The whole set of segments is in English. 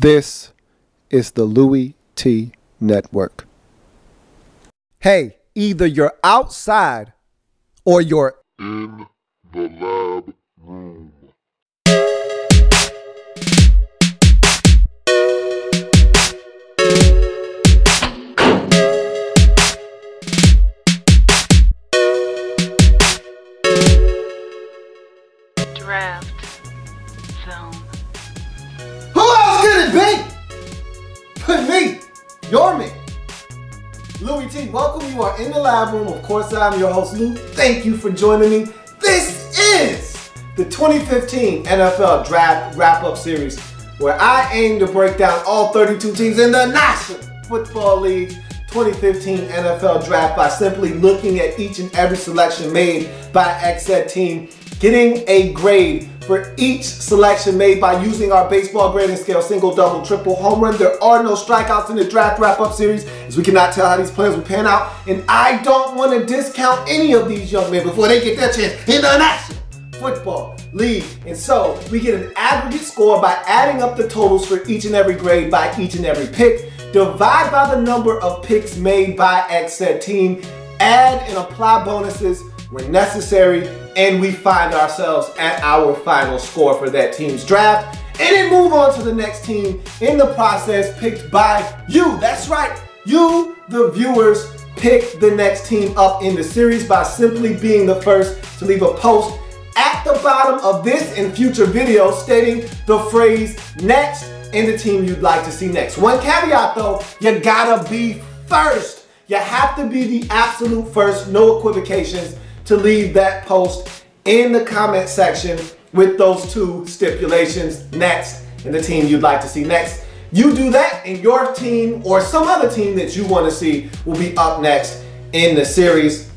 This is the Louie T Network. Hey, either you're outside or you're in the lab room. Draft zone. Who else could it be? But me, your me. Louie T, welcome. You are in the lab room. Of course, I'm your host, Lou. Thank you for joining me. This is the 2015 NFL Draft Wrap-Up Series, where I aim to break down all 32 teams in the National Football League 2015 NFL Draft by simply looking at each and every selection made by said team, getting a grade for each selection made by using our baseball grading scale, single, double, triple, home run. There are no strikeouts in the draft wrap-up series, as we cannot tell how these players will pan out. And I don't want to discount any of these young men before they get their chance in the National Football League. And so we get an aggregate score by adding up the totals for each and every grade by each and every pick, divide by the number of picks made by said team, add and apply bonuses when necessary, and we find ourselves at our final score for that team's draft, and then move on to the next team in the process picked by you. That's right, you, the viewers, pick the next team up in the series by simply being the first to leave a post at the bottom of this and future videos stating the phrase next and the team you'd like to see next. One caveat though, you gotta be first. You have to be the absolute first, no equivocations, to leave that post in the comment section with those two stipulations, next and the team you'd like to see next. You do that and your team or some other team that you want to see will be up next in the series.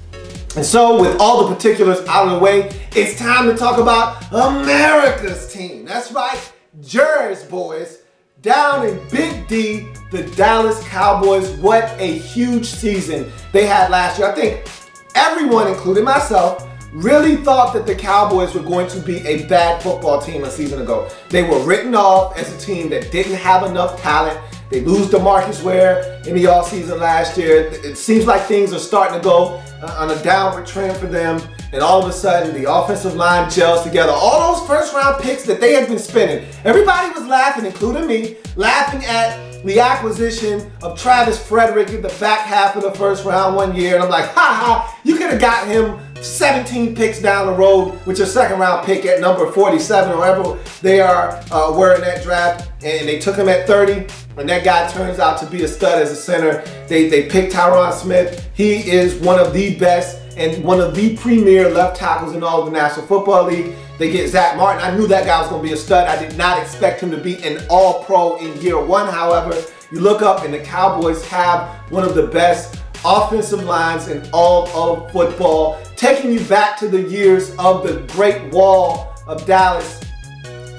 And so with all the particulars out of the way, it's time to talk about America's team. That's right, Jerry's boys down in Big D, the Dallas Cowboys. What a huge season they had last year. I think everyone, including myself, really thought that the Cowboys were going to be a bad football team a season ago. They were written off as a team that didn't have enough talent. They lose DeMarcus Ware in the offseason last year. It seems like things are starting to go on a downward trend for them. And all of a sudden, the offensive line gels together. All those first-round picks that they had been spending. Everybody was laughing, including me, laughing at the acquisition of Travis Frederick in the back half of the first round one year. And I'm like, ha, you could have got him 17 picks down the road with your second round pick at number 47 or wherever they were in that draft, and they took him at 30, and that guy turns out to be a stud as a center. They picked Tyron Smith. He is one of the best and one of the premier left tackles in all of the National Football League. They get Zach Martin. I knew that guy was going to be a stud. I did not expect him to be an all-pro in year one. However, you look up and the Cowboys have one of the best offensive lines in all of football, taking you back to the years of the Great Wall of Dallas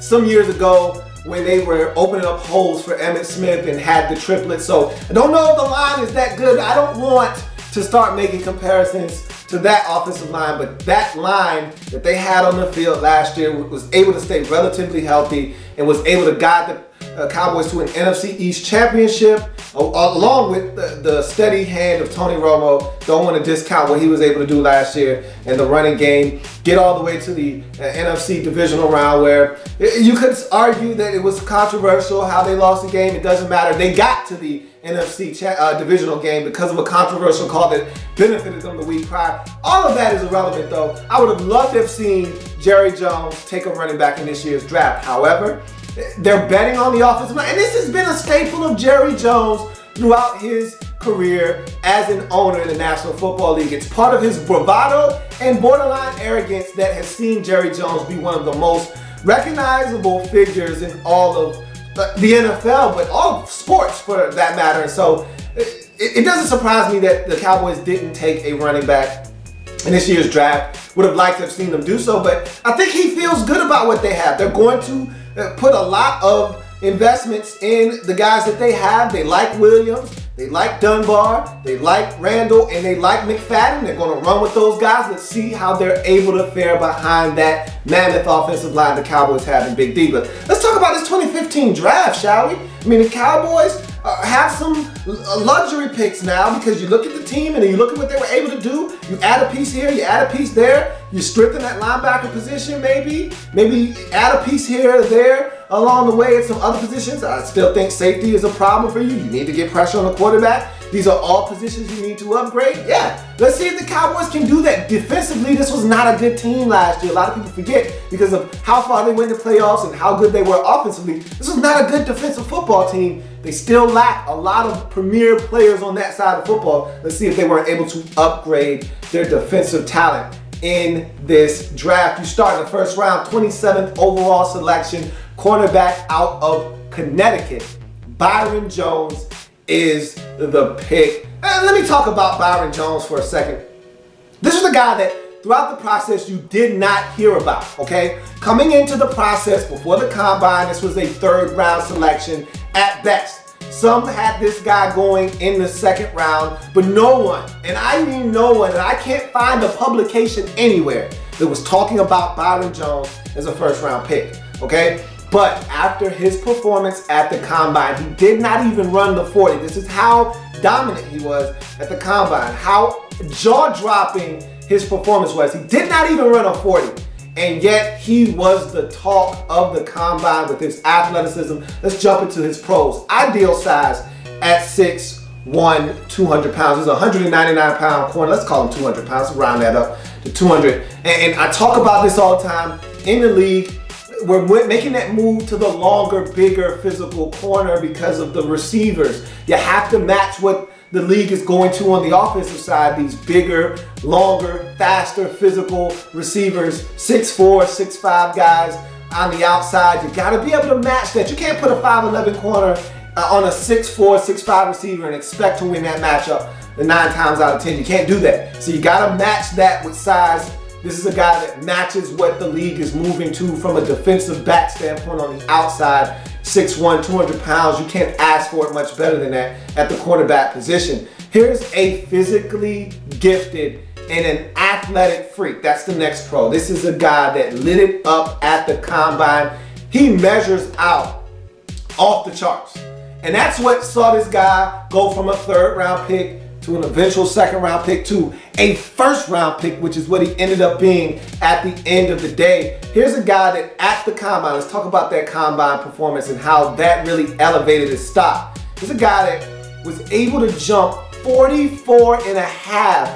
some years ago when they were opening up holes for Emmitt Smith and had the triplets. So I don't know if the line is that good. I don't want to start making comparisons to that offensive line, but that line that they had on the field last year was able to stay relatively healthy and was able to guide the Cowboys to an NFC East championship, along with the steady hand of Tony Romo. Don't want to discount what he was able to do last year in the running game. Get all the way to the NFC divisional round, where you could argue that it was controversial how they lost the game. It doesn't matter. They got to the NFC divisional game because of a controversial call that benefited them the week prior. All of that is irrelevant though. I would have loved to have seen Jerry Jones take a running back in this year's draft. However, they're betting on the offensive line, and this has been a staple of Jerry Jones throughout his career as an owner in the National Football League. It's part of his bravado and borderline arrogance that has seen Jerry Jones be one of the most recognizable figures in all of the NFL, but all of sports for that matter. And so it doesn't surprise me that the Cowboys didn't take a running back in this year's draft. Would have liked to have seen them do so, but I think he feels good about what they have. They're going to put a lot of investments in the guys that they have. They like Williams. They like Dunbar, they like Randall, and they like McFadden. They're going to run with those guys. Let's see how they're able to fare behind that mammoth offensive line the Cowboys have in Big D. But let's talk about this 2015 draft, shall we? I mean, the Cowboys have some luxury picks now because you look at the team and you look at what they were able to do. You add a piece here, you add a piece there. You strengthen that linebacker position maybe add a piece here or there along the way at some other positions. I still think safety is a problem for you. You need to get pressure on the quarterback. These are all positions you need to upgrade. Yeah, let's see if the Cowboys can do that. Defensively, this was not a good team last year. A lot of people forget because of how far they went in the playoffs and how good they were offensively. This was not a good defensive football team. They still lack a lot of premier players on that side of football. Let's see if they were able to upgrade their defensive talent in this draft. You start in the first round, 27th overall selection, cornerback out of Connecticut. Byron Jones is the pick. And let me talk about Byron Jones for a second. This is a guy that throughout the process you did not hear about, okay? Coming into the process before the combine, this was a third round selection at best. Some had this guy going in the second round, but no one, and I mean no one, and I can't find a publication anywhere that was talking about Byron Jones as a first round pick, okay? But after his performance at the combine, he did not even run the 40. This is how dominant he was at the combine, how jaw-dropping his performance was. He did not even run a 40. And yet he was the talk of the combine with his athleticism. Let's jump into his pros. Ideal size at 6'1", 200 pounds. He's a 199-pound corner. Let's call him 200 pounds. Round that up to 200. And I talk about this all the time. In the league, we're making that move to the longer, bigger physical corner because of the receivers. You have to match what the league is going to on the offensive side. These bigger, longer, faster physical receivers, 6'4", 6'5" guys on the outside. You got to be able to match that. You can't put a 5'11" corner on a 6'4", 6'5" receiver and expect to win that matchup 9 times out of 10. You can't do that. So you got to match that with size. This is a guy that matches what the league is moving to from a defensive back standpoint on the outside. 6'1", 200 pounds. You can't ask for it much better than that at the quarterback position. Here's a physically gifted and an athletic freak. That's the next pro. This is a guy that lit it up at the combine. He measures out off the charts. And that's what saw this guy go from a third-round pick to an eventual second-round pick to a first-round pick, which is what he ended up being at the end of the day. Here's a guy that at the combine, let's talk about that combine performance and how that really elevated his stock. Here's a guy that was able to jump 44.5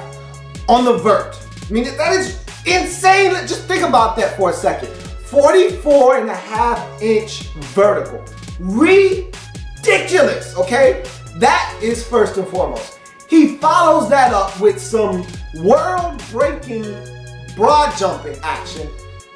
on the vert. I mean, that is insane. Just think about that for a second. 44.5-inch vertical. Ridiculous, okay? That is first and foremost. He follows that up with some world-breaking broad jumping action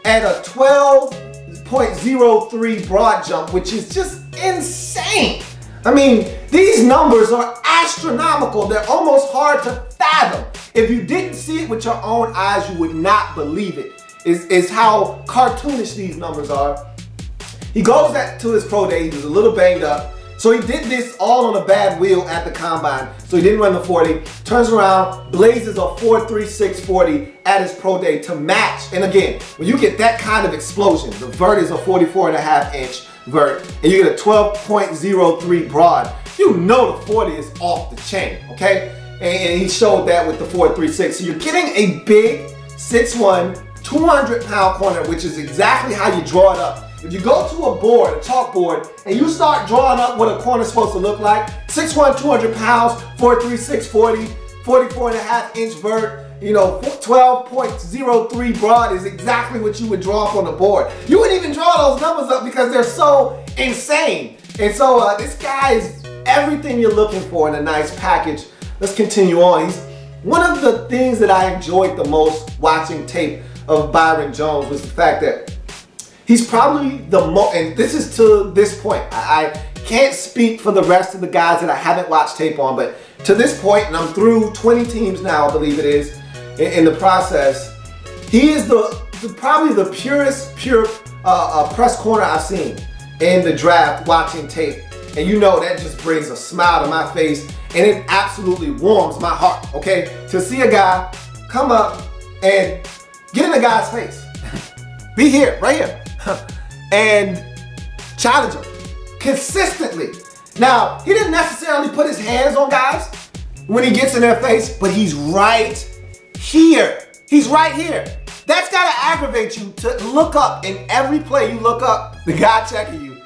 at a 12.03 broad jump, which is just insane. I mean, these numbers are astronomical. They're almost hard to fathom. If you didn't see it with your own eyes, you would not believe it, is how cartoonish these numbers are. He goes to his pro day. He was a little banged up. So he did this all on a bad wheel at the combine. So he didn't run the 40, turns around, blazes a 4.36 40 at his pro day to match. And again, when you get that kind of explosion, the vert is a 44.5-inch vert, and you get a 12.03 broad, you know the 40 is off the chain, okay? And he showed that with the 4.36. So you're getting a big 6'1", 200-pound corner, which is exactly how you draw it up. If you go to a board, a chalkboard, and you start drawing up what a corner's supposed to look like, 6'1", 200 pounds, 4.36 40, 44.5-inch vert, you know, 12.03 broad is exactly what you would draw up on the board. You wouldn't even draw those numbers up because they're so insane. And so this guy is everything you're looking for in a nice package. Let's continue on. He's one of the things that I enjoyed the most watching tape of Byron Jones was the fact that he's probably the most, and this is to this point, I can't speak for the rest of the guys that I haven't watched tape on, but to this point, and I'm through 20 teams now, I believe it is, in the process, he is probably the pure press corner I've seen in the draft watching tape. And you know that just brings a smile to my face, and it absolutely warms my heart, okay? To see a guy come up and get in a guy's face. Be here, right here, and challenge him consistently. Now, he didn't necessarily put his hands on guys when he gets in their face, but he's right here. He's right here. That's gotta aggravate you to look up. In every play you look up, the guy checking you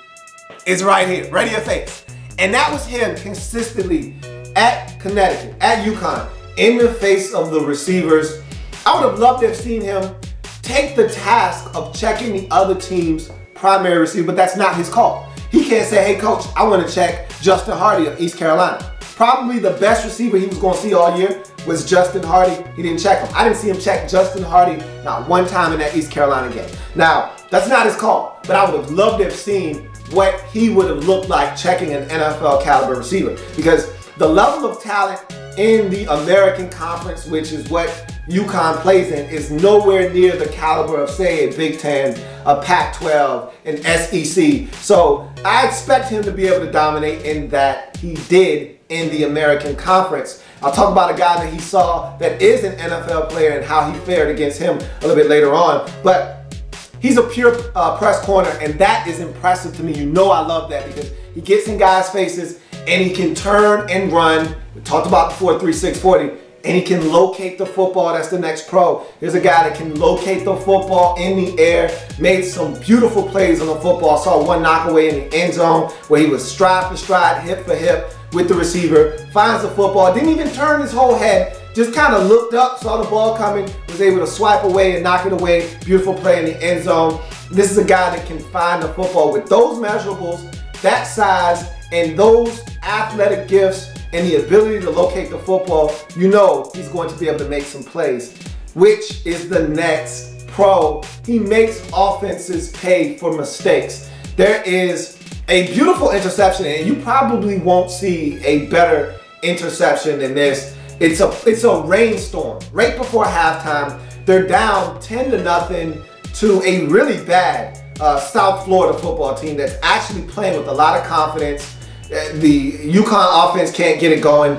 is right here, right in your face. And that was him consistently at Connecticut, at UConn, in the face of the receivers. I would have loved to have seen him take the task of checking the other team's primary receiver, but that's not his call. He can't say, hey coach, I want to check Justin Hardy of East Carolina. Probably the best receiver he was going to see all year was Justin Hardy. He didn't check him. I didn't see him check Justin Hardy not one time in that East Carolina game. Now, that's not his call, but I would have loved to have seen what he would have looked like checking an NFL caliber receiver, because the level of talent in the American Conference, which is what UConn plays in, is nowhere near the caliber of, say, a Big Ten, a Pac-12, an SEC. So I expect him to be able to dominate in that he did in the American Conference. I'll talk about a guy that he saw that is an NFL player and how he fared against him a little bit later on. But he's a pure press corner, and that is impressive to me. You know I love that because he gets in guys' faces and he can turn and run. We talked about the 4.36 40. And he can locate the football. That's the next pro. Here's a guy that can locate the football in the air, made some beautiful plays on the football. Saw one knockaway in the end zone where he was stride for stride, hip for hip with the receiver, finds the football, didn't even turn his whole head, just kind of looked up, saw the ball coming, was able to swipe away and knock it away. Beautiful play in the end zone. This is a guy that can find the football with those measurables, that size, and those athletic gifts, and the ability to locate the football. You know he's going to be able to make some plays, which is the next pro. He makes offenses pay for mistakes. There is a beautiful interception, and you probably won't see a better interception than this. It's a rainstorm right before halftime. They're down 10-0 to a really bad South Florida football team that's actually playing with a lot of confidence. The UConn offense can't get it going,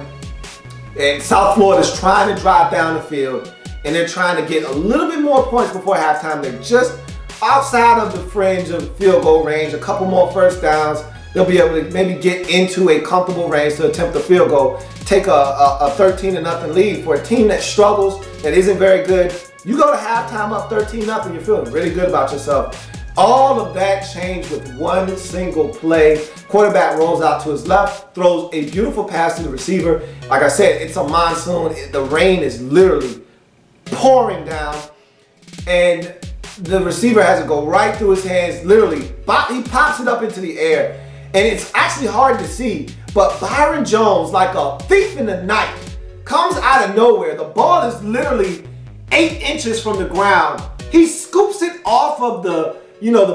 and South Florida's trying to drive down the field, and they're trying to get a little bit more points before halftime. They're just outside of the fringe of field goal range, a couple more first downs. They'll be able to maybe get into a comfortable range to attempt a field goal, take a 13-0 lead. For a team that struggles, that isn't very good, you go to halftime up 13-0, you're feeling really good about yourself. All of that changed with one single play. Quarterback rolls out to his left, throws a beautiful pass to the receiver. Like I said, it's a monsoon. The rain is literally pouring down, and the receiver has to go right through his hands. Literally, he pops it up into the air, and it's actually hard to see, but Byron Jones, like a thief in the night, comes out of nowhere. The ball is literally 8 inches from the ground. He scoops it off of the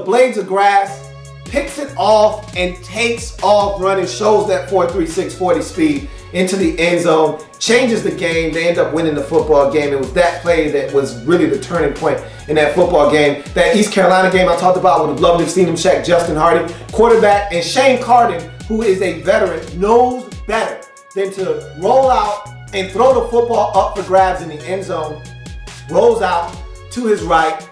blades of grass, picks it off, and takes off running, shows that 4.36 40 speed into the end zone, changes the game. They end up winning the football game. It was that play that was really the turning point in that football game. That East Carolina game I talked about, would have loved to have seen him check Justin Hardy, quarterback, and Shane Carden, who is a veteran, knows better than to roll out and throw the football up for grabs in the end zone. Rolls out to his right,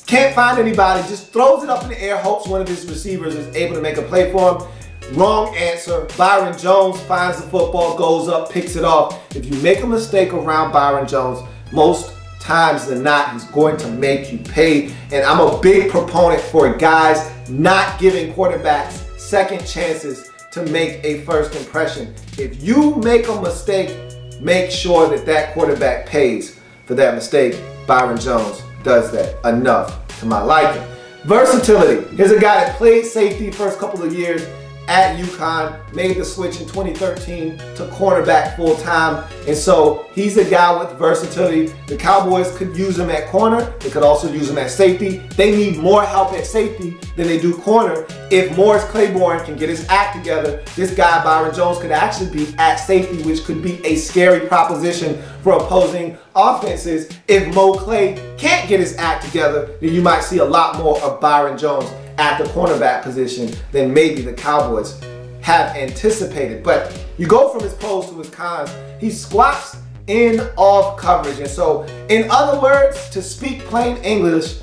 can't find anybody, just throws it up in the air, hopes one of his receivers is able to make a play for him. Wrong answer. Byron Jones finds the football, goes up, picks it off. If you make a mistake around Byron Jones, most times than not, he's going to make you pay. And I'm a big proponent for guys not giving quarterbacks second chances to make a first impression. If you make a mistake, make sure that that quarterback pays for that mistake. Byron Jones does that enough to my liking. Versatility. Here's a guy that played safety first couple of years at UConn, made the switch in 2013 to cornerback full time, and so he's a guy with versatility. The Cowboys could use him at corner. They could also use him at safety. They need more help at safety than they do corner. If Morris Claiborne can get his act together, this guy Byron Jones could actually be at safety, which could be a scary proposition for opposing offenses. If Mo Clay can't get his act together, then you might see a lot more of Byron Jones at the cornerback position than maybe the Cowboys have anticipated. But you go from his pros to his cons. He squats in off coverage. And so, in other words, to speak plain English,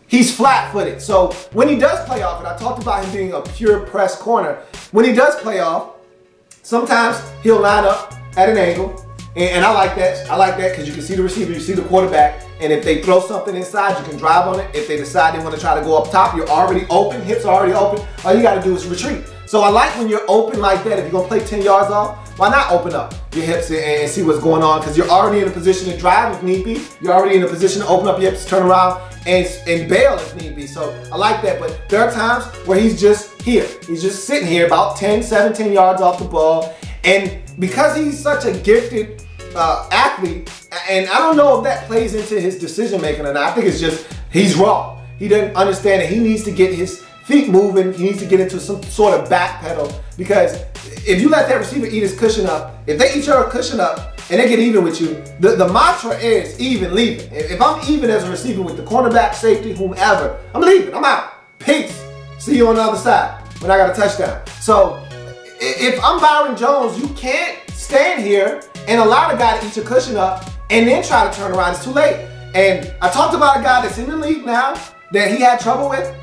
he's flat-footed. So when he does play off, and I talked about him being a pure press corner, when he does play off, sometimes he'll line up at an angle. And I like that. I like that because you can see the receiver, you see the quarterback, and if they throw something inside, you can drive on it. If they decide they want to try to go up top, you're already open, hips are already open. All you got to do is retreat. So I like when you're open like that. If you're going to play 10 yards off, why not open up your hips and see what's going on? Because you're already in a position to drive if need be. You're already in a position to open up your hips, turn around, and bail if need be. So I like that. But there are times where he's just here. He's just sitting here about 10, 17 yards off the ball. And because he's such a gifted athlete, and I don't know if that plays into his decision making or not. I think it's just he's raw. He doesn't understand that he needs to get his feet moving. He needs to get into some sort of back pedal, because if you let that receiver eat his cushion up, if they eat your cushion up and they get even with you, the mantra is even leaving. If I'm even as a receiver with the cornerback, safety, whomever, I'm leaving. I'm out. Peace. See you on the other side when I got a touchdown. So if I'm Byron Jones, you can't stand here and allow the guy to eat your cushion up and then try to turn around. It's too late. And I talked about a guy that's in the league now that he had trouble with.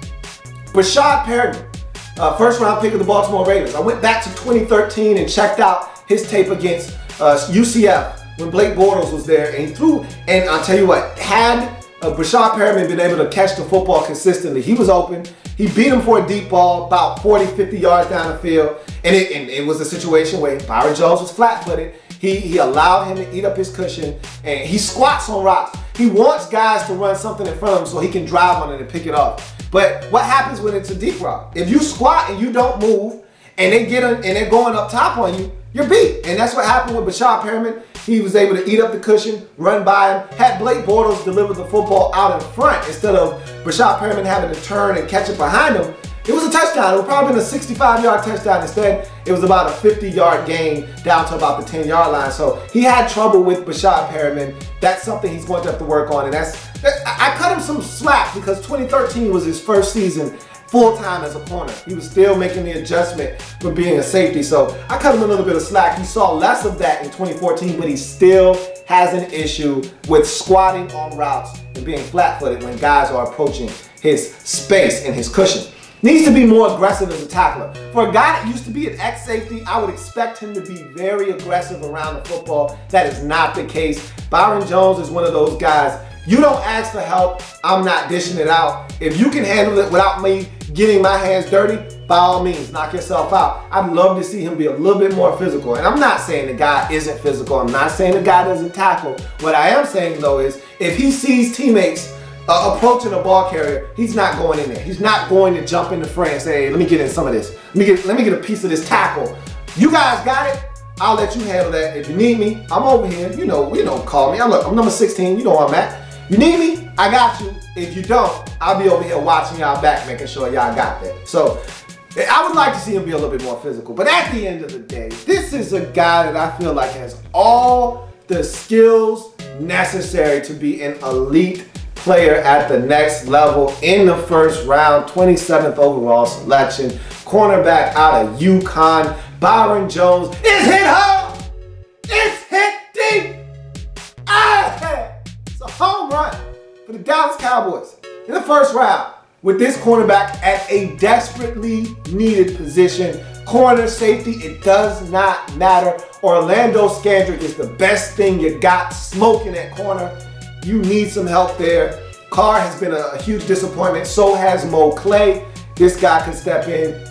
Brashad Perriman, first round pick of the Baltimore Ravens. I went back to 2013 and checked out his tape against UCF when Blake Bortles was there, and he threw. And I'll tell you what, had Brashad Perriman been able to catch the football consistently, he was open. He beat him for a deep ball about 40, 50 yards down the field. And it was a situation where Byron Jones was flat-footed. He allowed him to eat up his cushion, and he squats on routes. He wants guys to run something in front of him so he can drive on it and pick it off. But what happens when it's a deep route? If you squat and you don't move, and they're going up top on you, you're beat. And that's what happened with Brashad Perriman. He was able to eat up the cushion, run by him, had Blake Bortles deliver the football out in front instead of Brashad Perriman having to turn and catch it behind him. It was a touchdown. It would probably been a 65-yard touchdown. Instead, it was about a 50-yard gain down to about the 10-yard line. So he had trouble with Brashad Perriman. That's something he's going to have to work on. And I cut him some slack because 2013 was his first season full-time as a corner. He was still making the adjustment from being a safety. So I cut him a little bit of slack. He saw less of that in 2014, but he still has an issue with squatting on routes and being flat-footed when guys are approaching his space and his cushion. Needs to be more aggressive as a tackler. For a guy that used to be an ex-safety, I would expect him to be very aggressive around the football. That is not the case. Byron Jones is one of those guys. You don't ask for help, I'm not dishing it out. If you can handle it without me getting my hands dirty, by all means, knock yourself out. I'd love to see him be a little bit more physical. And I'm not saying the guy isn't physical. I'm not saying the guy doesn't tackle. What I am saying, though, is if he sees teammates approaching a ball carrier, he's not going in there. He's not going to jump in the fray and say, hey, let me get in some of this. Let me get a piece of this tackle. You guys got it? I'll let you handle that. If you need me, I'm over here. You know, call me. I'm number 16. You know where I'm at. You need me? I got you. If you don't, I'll be over here watching y'all back, making sure y'all got that. So I would like to see him be a little bit more physical. But at the end of the day, this is a guy that I feel like has all the skills necessary to be an elite player at the next level in the first round, 27th overall selection, cornerback out of UConn. Byron Jones is hit hard. It's hit deep. It's a home run for the Dallas Cowboys in the first round with this cornerback at a desperately needed position. Corner, safety, it does not matter. Orlando Scandrick is the best thing you got smoking at corner. You need some help there. Carr has been a huge disappointment. So has Mo Clay. This guy can step in,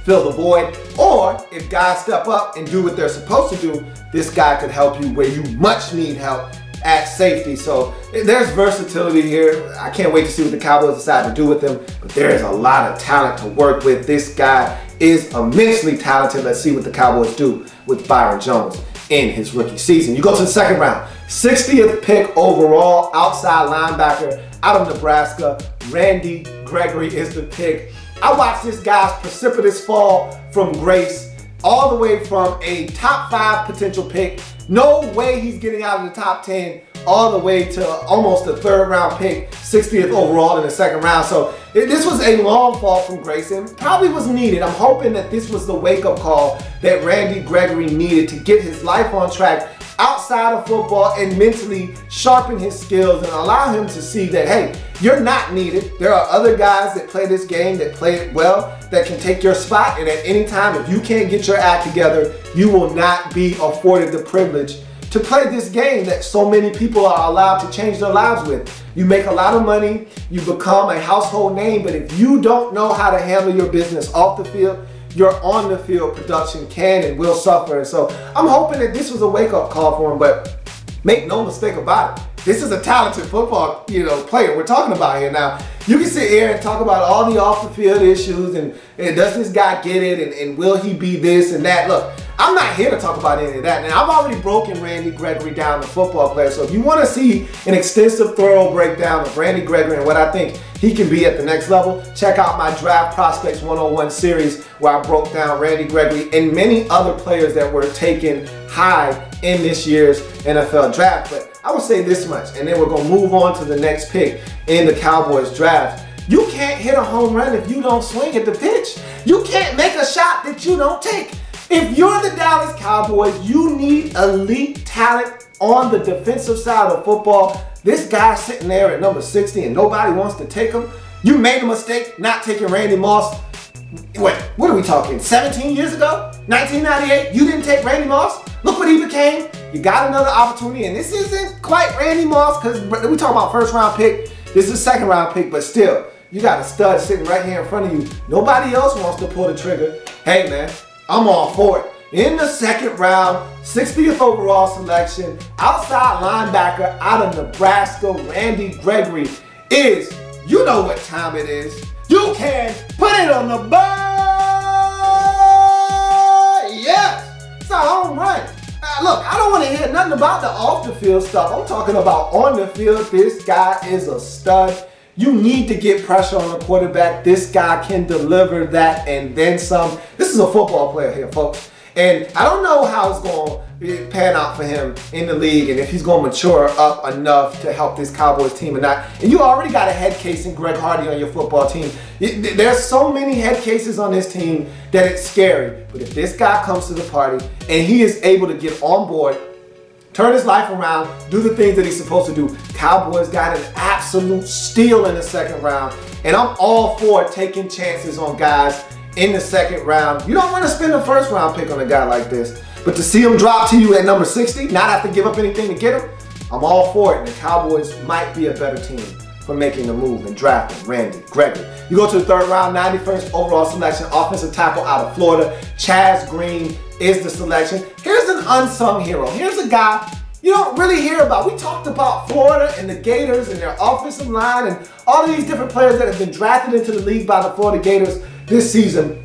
fill the void. Or if guys step up and do what they're supposed to do, this guy could help you where you much need help at safety. So there's versatility here. I can't wait to see what the Cowboys decide to do with him. But there is a lot of talent to work with. This guy is immensely talented. Let's see what the Cowboys do with Byron Jones in his rookie season. You go to the second round. 60th pick overall, outside linebacker out of Nebraska. Randy Gregory is the pick. I watched this guy's precipitous fall from grace all the way from a top 5 potential pick. No way he's getting out of the top 10 all the way to almost a 3rd round pick, 60th overall in the 2nd round. So this was a long fall from grace and probably was needed. I'm hoping that this was the wake-up call that Randy Gregory needed to get his life on track outside of football and mentally sharpen his skills and allow him to see that, hey, you're not needed. There are other guys that play this game, that play it well, that can take your spot, and at any time, if you can't get your act together, you will not be afforded the privilege to play this game that so many people are allowed to change their lives with. You make a lot of money, you become a household name, but if you don't know how to handle your business off the field, your on the field production can and will suffer. And so I'm hoping that this was a wake-up call for him, but make no mistake about it. This is a talented football, player we're talking about here. Now, you can sit here and talk about all the off the field issues and does this guy get it and will he be this and that. Look, I'm not here to talk about any of that. Now, I've already broken Randy Gregory down, the football player. So if you want to see an extensive, thorough breakdown of Randy Gregory and what I think he can be at the next level, check out my Draft Prospects 101 series where I broke down Randy Gregory and many other players that were taken high in this year's NFL draft. But I will say this much, and then we're going to move on to the next pick in the Cowboys draft. You can't hit a home run if you don't swing at the pitch. You can't make a shot that you don't take. If you're the Dallas Cowboys, you need elite talent on the defensive side of football. This guy sitting there at number 60 and nobody wants to take him. You made a mistake not taking Randy Moss. Wait, what are we talking? 17 years ago? 1998? You didn't take Randy Moss? Look what he became. You got another opportunity, and this isn't quite Randy Moss because we talk about 1st round pick. This is a 2nd round pick, but still, you got a stud sitting right here in front of you. Nobody else wants to pull the trigger. Hey, man, I'm all for it. In the 2nd round, 60th overall selection, outside linebacker out of Nebraska, Randy Gregory is, you know what time it is. You can put it on the board. Yes, it's a home run. Look, I don't want to hear nothing about the off the field stuff. I'm talking about on the field. This guy is a stud. You need to get pressure on the quarterback. This guy can deliver that and then some. This is a football player here, folks. And I don't know how it's going to pan out for him in the league and if he's going to mature up enough to help this Cowboys team or not. And you already got a head case in Greg Hardy on your football team. There's so many head cases on this team that it's scary. But if this guy comes to the party and he is able to get on board, turn his life around, do the things that he's supposed to do, Cowboys got an absolute steal in the 2nd round. And I'm all for taking chances on guys in the 2nd round. You don't want to spend a 1st round pick on a guy like this. But to see him drop to you at number 60, not have to give up anything to get him, I'm all for it. And the Cowboys might be a better team for making the move and drafting Randy Gregory. You go to the 3rd round, 91st overall selection, offensive tackle out of Florida. Chaz Green is the selection. Here's an unsung hero. Here's a guy you don't really hear about. We talked about Florida and the Gators and their offensive line and all of these different players that have been drafted into the league by the Florida Gators this season.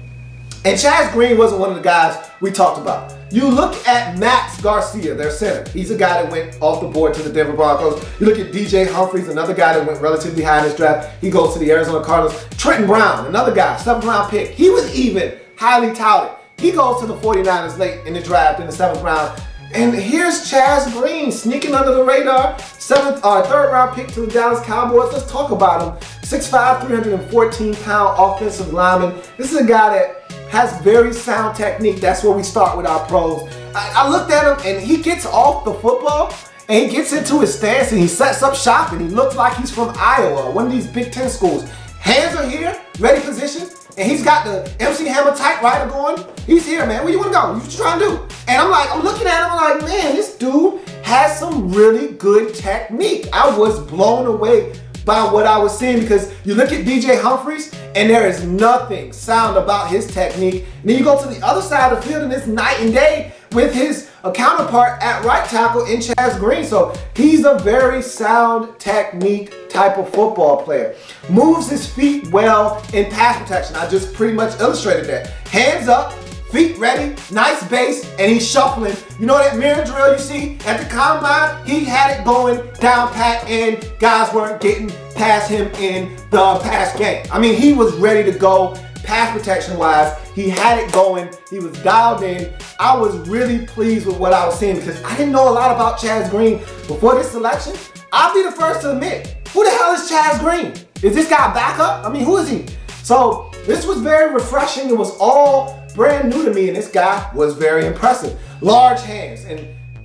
And Chaz Green wasn't one of the guys we talked about. You look at Max Garcia, their center. He's a guy that went off the board to the Denver Broncos. You look at DJ Humphries, another guy that went relatively high in this draft. He goes to the Arizona Cardinals. Trenton Brown, another guy, 7th round pick. He was even highly touted. He goes to the 49ers late in the draft in the 7th round. And here's Chaz Green sneaking under the radar. 3rd round pick to the Dallas Cowboys. Let's talk about him. 6'5", 314-pound offensive lineman. This is a guy that has very sound technique. That's where we start with our pros. I looked at him and he gets off the football and he gets into his stance and he sets up shop and he looks like he's from Iowa, one of these Big Ten schools. Hands are here, ready position, and he's got the MC Hammer typewriter going. He's here, man. Where you want to go? What you trying to do? And I'm looking at him, I'm like, man, this dude has some really good technique. I was blown away by what I was seeing because you look at DJ Humphries and there is nothing sound about his technique. And then you go to the other side of the field and it's night and day with his counterpart at right tackle in Chaz Green. So he's a very sound technique type of football player. Moves his feet well in pass protection. I just pretty much illustrated that. Hands up, feet ready, nice base, and he's shuffling. You know that mirror drill you see at the combine? He had it going down pat and guys weren't getting past him in the pass game. I mean, he was ready to go. pass protection wise. He had it going. He was dialed in. I was really pleased with what I was seeing because I didn't know a lot about Chaz Green before this selection. I'll be the first to admit, who the hell is Chaz Green? Is this guy backup? I mean, who is he? So this was very refreshing. It was all brand new to me, and this guy was very impressive. Large hands, and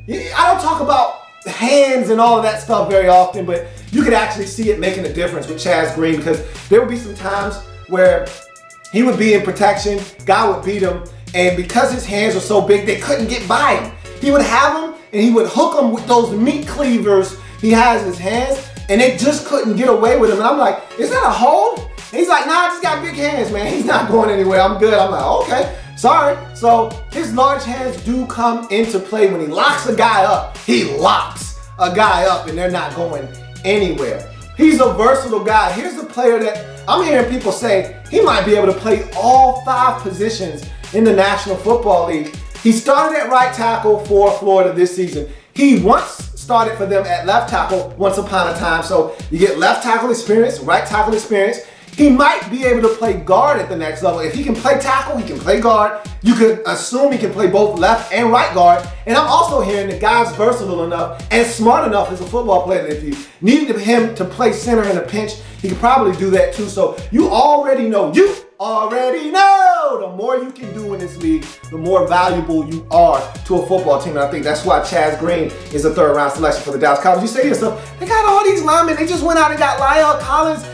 I don't talk about hands and all of that stuff very often, but you could actually see it making a difference with Chaz Green because there would be some times where he would be in protection, guy would beat him, and because his hands were so big, they couldn't get by him. He would have him, and he would hook him with those meat cleavers he has in his hands, and they just couldn't get away with him. And I'm like, is that a hold? And he's like, nah, I just got big hands, man. He's not going anywhere. I'm good. I'm like, okay, sorry. So his large hands do come into play when he locks a guy up. He locks a guy up, and they're not going anywhere. He's a versatile guy. Here's a player that I'm hearing people say he might be able to play all 5 positions in the National Football League. He started at right tackle for Florida this season. He once started for them at left tackle once upon a time. So you get left tackle experience, right tackle experience. He might be able to play guard at the next level. If he can play tackle, he can play guard. You could assume he can play both left and right guard. And I'm also hearing the guy's versatile enough and smart enough as a football player that if you needed him to play center in a pinch, he could probably do that too. So you already know, the more you can do in this league, the more valuable you are to a football team. And I think that's why Chaz Green is a 3rd round selection for the Dallas Cowboys. You say to yourself, they got all these linemen. They just went out and got Lyle Collins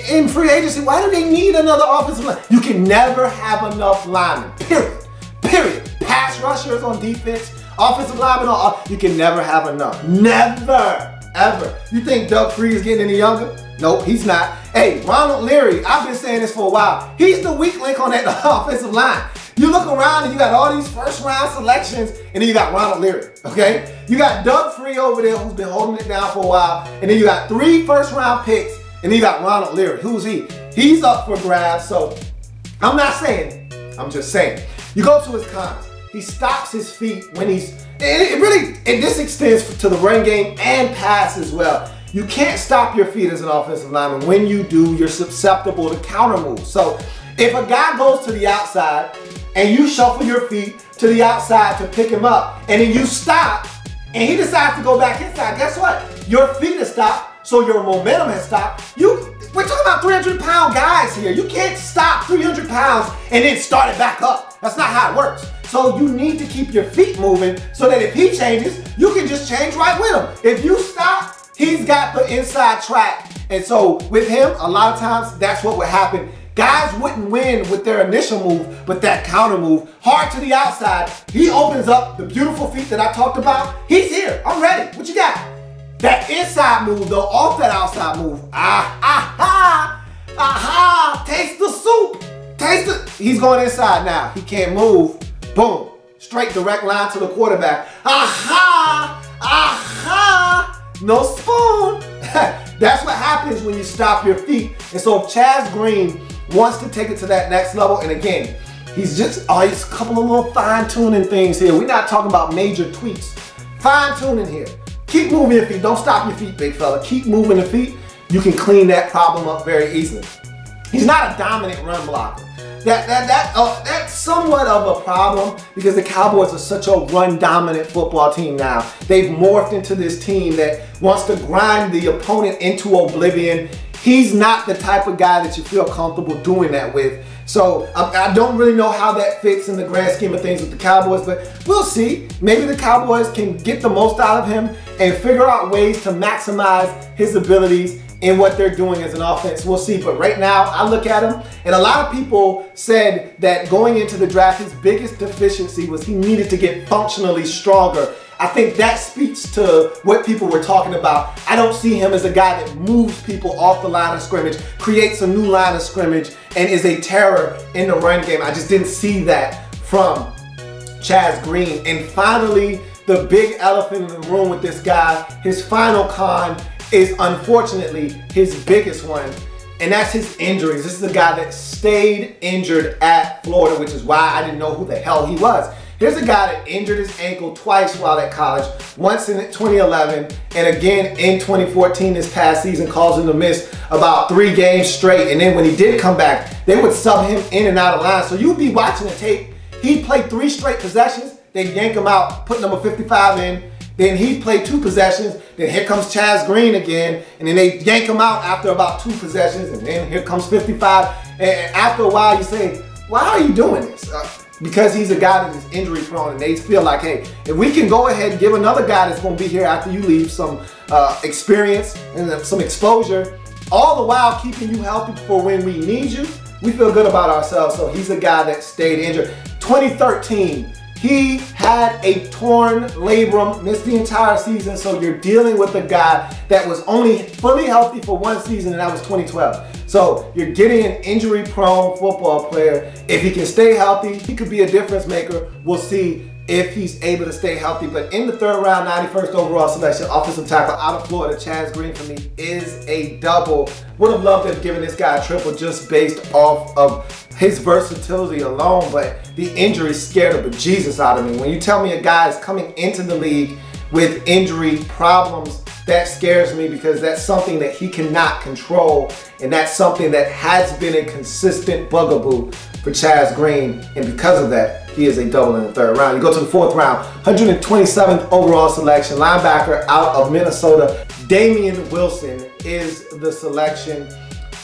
in free agency. Why do they need another offensive line? You can never have enough linemen, period. Pass rushers on defense, offensive linemen you can never have enough. Never, ever. You think Doug Free is getting any younger? Nope, he's not. Hey, Ronald Leary, I've been saying this for a while. He's the weak link on that offensive line. You look around and you got all these 1st round selections, and then you got Ronald Leary, okay? You got Doug Free over there who's been holding it down for a while, and then you got 3 1st round picks, and then you got Ronald Leary. Who's he? He's up for grabs, so I'm not saying, I'm just saying. You go to his cons. He stops his feet when he's, and this extends to the run game and pass as well. You can't stop your feet as an offensive lineman. When you do, you're susceptible to counter moves. So if a guy goes to the outside and you shuffle your feet to the outside to pick him up, and then you stop and he decides to go back inside, guess what? Your feet are stopped, so your momentum has stopped. We're talking about 300-pound guys here. You can't stop 300 pounds and then start it back up. That's not how it works. So you need to keep your feet moving so that if he changes, you can just change right with him. If you stop, he's got the inside track. And so with him, a lot of times, that's what would happen. Guys wouldn't win with their initial move, but that counter move, hard to the outside, he opens up the beautiful feet that I talked about. He's here, I'm ready. What you got? That inside move though, off that outside move. Taste the soup. Taste it. He's going inside now. He can't move. Boom. Straight direct line to the quarterback. No spoon. That's what happens when you stop your feet. And so if Chaz Green wants to take it to that next level, and again, he's a couple of little fine-tuning things here. We're not talking about major tweaks. Fine-tuning here. Keep moving your feet. Don't stop your feet, big fella. Keep moving the feet. You can clean that problem up very easily. He's not a dominant run blocker. That's somewhat of a problem because the Cowboys are such a run-dominant football team now. They've morphed into this team that wants to grind the opponent into oblivion. He's not the type of guy that you feel comfortable doing that with. So I don't really know how that fits in the grand scheme of things with the Cowboys, but we'll see. Maybe the Cowboys can get the most out of him and figure out ways to maximize his abilities in what they're doing as an offense. We'll see. But right now, I look at him, and a lot of people said that going into the draft, his biggest deficiency was he needed to get functionally stronger. I think that speaks to what people were talking about. I don't see him as a guy that moves people off the line of scrimmage, creates a new line of scrimmage, and is a terror in the run game. I just didn't see that from Chaz Green. And finally, the big elephant in the room with this guy, his final con is unfortunately his biggest one, and that's his injuries. This is a guy that stayed injured at Florida, which is why I didn't know who the hell he was. Here's a guy that injured his ankle twice while at college, once in 2011 and again in 2014 this past season, causing him to miss about 3 games straight. And then when he did come back, they would sub him in and out of line. So you'd be watching the tape. He'd play 3 straight possessions, they'd yank him out, put number 55 in. Then he'd play 2 possessions, then here comes Chaz Green again, and then they yank him out after about 2 possessions, and then here comes 55. And after a while you say, why are you doing this? Because he's a guy that is injury prone, and they feel like, hey, if we can go ahead and give another guy that's gonna be here after you leave some experience and some exposure, all the while keeping you healthy for when we need you, we feel good about ourselves. So he's a guy that stayed injured. 2013, he had a torn labrum, missed the entire season, so you're dealing with a guy that was only fully healthy for 1 season, and that was 2012. So you're getting an injury-prone football player. If he can stay healthy, he could be a difference maker. We'll see if he's able to stay healthy. But in the 3rd round, 91st overall selection, offensive tackle out of Florida, Chaz Green for me is a double. Would have loved to have given this guy a triple just based off of his versatility alone, but the injury scared the bejesus out of me. When you tell me a guy is coming into the league with injury problems, that scares me because that's something that he cannot control, and that's something that has been a consistent bugaboo for Chaz Green, and because of that, he is a double in the 3rd round. You go to the 4th round, 127th overall selection, linebacker out of Minnesota, Damian Wilson is the selection.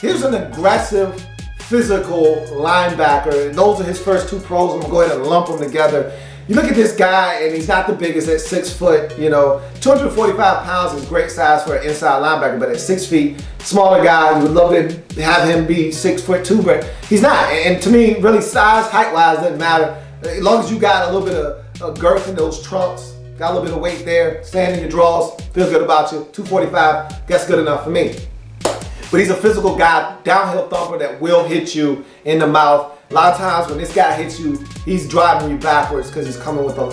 Here's an aggressive, physical linebacker. Those are his first 2 pros. I'm gonna go ahead and lump them together. You look at this guy, and he's not the biggest at 6 foot, you know, 245 pounds is great size for an inside linebacker, but at 6 feet, smaller guy, you would love to have him be 6'2", but he's not. And to me, really size, height-wise, doesn't matter. As long as you got a little bit of girth in those trunks, got a little bit of weight there, stand in your draws, feel good about you, 245, that's good enough for me. But he's a physical guy, downhill thumper that will hit you in the mouth. A lot of times when this guy hits you, he's driving you backwards because he's coming with a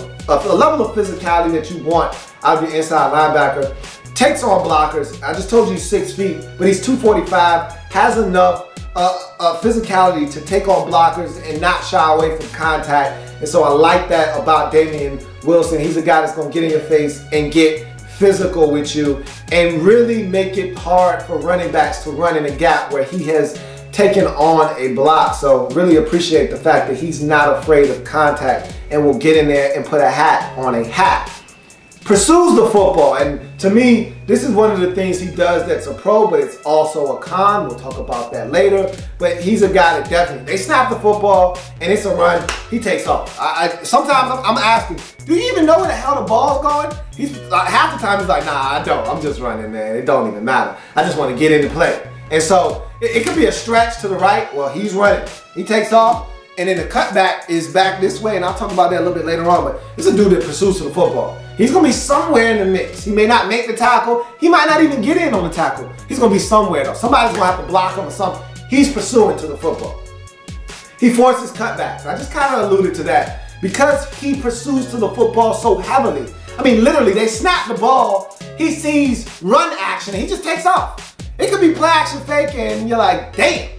level of physicality that you want out of your inside linebacker. Takes on blockers. I just told you he's 6 feet, but he's 245, has enough physicality to take on blockers and not shy away from contact. And so I like that about Damian Wilson. He's a guy that's going to get in your face and get physical with you and really make it hard for running backs to run in a gap where he has taken on a block. So really appreciate the fact that he's not afraid of contact and will get in there and put a hat on a hat. Pursues the football, and to me, this is one of the things he does that's a pro, but it's also a con. We'll talk about that later. But he's a guy that definitely, they snap the football and it's a run, he takes off. Sometimes I'm asking, do you even know where the hell the ball's going? He's half the time he's like, nah, I don't. I'm just running, man. It don't even matter. I just want to get into play. And so it could be a stretch to the right. Well, he's running. He takes off, and then the cutback is back this way, and I'll talk about that a little bit later on. But it's a dude that pursues to the football. He's going to be somewhere in the mix. He may not make the tackle. He might not even get in on the tackle. He's going to be somewhere, though. Somebody's going to have to block him or something. He's pursuing to the football. He forces cutbacks. I just kind of alluded to that. Because he pursues to the football so heavily. I mean, literally, they snap the ball. He sees run action, and he just takes off. It could be play action fake, and you're like, damn.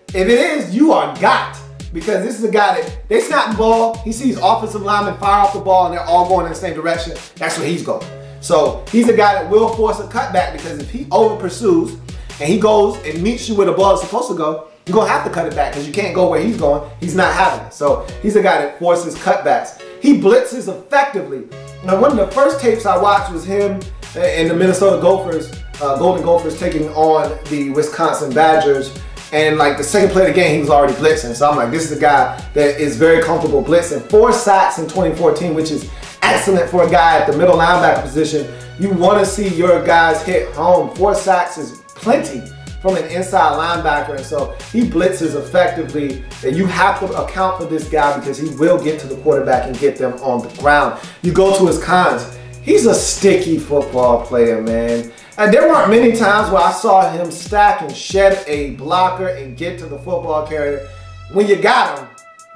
If it is, you are got. Because this is a guy that, they snap the ball, he sees offensive linemen fire off the ball, and they're all going in the same direction. That's where he's going. So he's a guy that will force a cutback, because if he over pursues, and he goes and meets you where the ball is supposed to go, you're going to have to cut it back, because you can't go where he's going. He's not having it. So he's a guy that forces cutbacks. He blitzes effectively. Now, one of the first tapes I watched was him and the Minnesota Gophers, Golden Gophers, taking on the Wisconsin Badgers. And like the second play of the game, he was already blitzing. So I'm like, this is a guy that is very comfortable blitzing. 4 sacks in 2014, which is excellent for a guy at the middle linebacker position. You want to see your guys hit home. 4 sacks is plenty from an inside linebacker. And so he blitzes effectively. And you have to account for this guy because he will get to the quarterback and get them on the ground. You go to his cons. He's a sticky football player, man. And there weren't many times where I saw him stack and shed a blocker and get to the football carrier. When you got him,